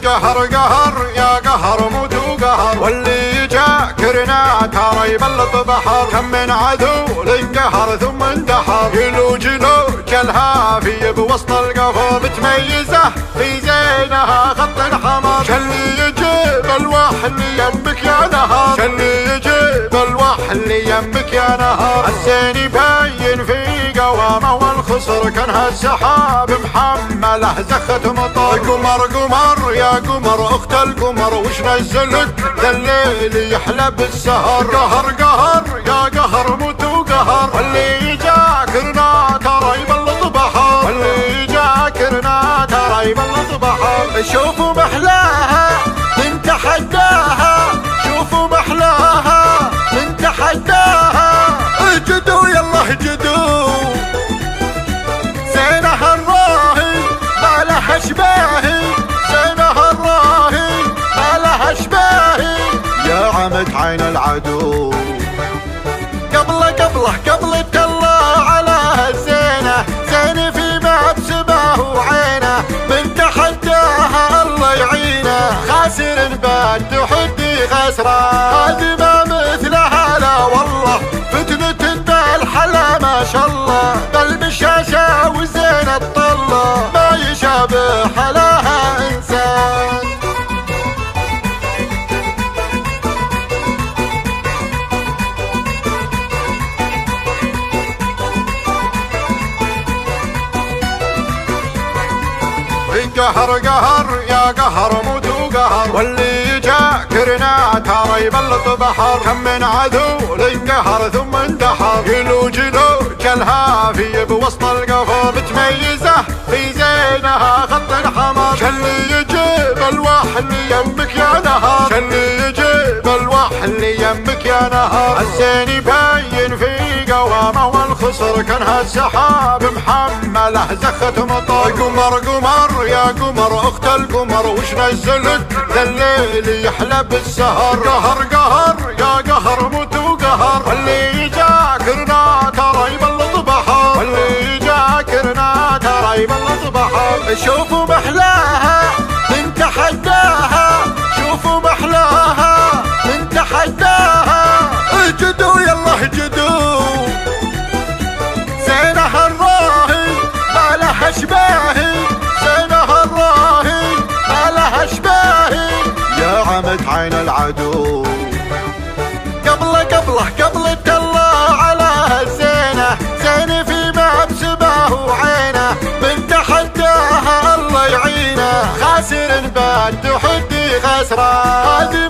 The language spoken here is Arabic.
قهر قهر يا قهر موت وقهر، واللي جاكرنا ترى يبلط بحر. كم من عدو لانقهر ثم اندحر، يلوج لوج الهافي بوسط القفر، متميزه في زينها خط الحمر. شلي يجيب الوحل يمك يا نهر، شلي يجيب الوحل يمك يا نهر. الزين يبين في قوامه والخصر، كانها السحاب محمله زخة مطر. قمر قمر يا قمر اخت القمر، وش نزلك ذا الليل يحلى بالسهر. قهر قهر يا قهر موت وقهر، واللي جاكرنا ترى يبلط بحر، واللي جاكرنا ترى يبلط بحر. شوفوا محلاها من تحداها، شوفوا محلاها من تحداها. اجدوا يلا اجدوا، زينها الراهي ما لها شباهي، زينها الراهي ما لها شباهي. يا عمد عين العدو قبل الله على الزينة، زين في باب سباه وعينه، من تحداها الله يعينه. خاسر بعد تحدي خسران، هذه ما مثلها لا والله، فتنة بالحلا ما شاء الله. بل بالشاشة وزين الطلة، ما يشابه حلاها انسان. قهر قهر يا قهر موت وقهر، واللي جاكرنا ترى يبلط بحر. كم من عدو لانقهر ثم اندحر، يلوج لوج الهافي بوسط القفر، متميزه في زينها خط الحمر. شلي يجيب الوحل يمك يا نهر، شلي يجيب الوحل يمك يا نهر. الزين يبين في قوامه والخصر، كانها السحاب محمله زخة مطر. قمر قمر يا قمر اخت القمر، وش نزلك ذا الليل يحلى بالسهر. قهر قهر يا قهر موت وقهر، واللي جاكرنا ترى يبلط بحر، واللي جاكرنا ترى يبلط بحر. شوفوا محلاها من تحداها، شوفوا محلاها من تحداها. اجدوا يلا اجدوا، زينها الراهي ما لها شباهي، زينها الراهي ما لها شباهي. يا عمد عين العدو قبل الله على الزينة، زين في باب سباه وعينه، من تحداها الله يعينه. خاسر بعد تحدي خسران.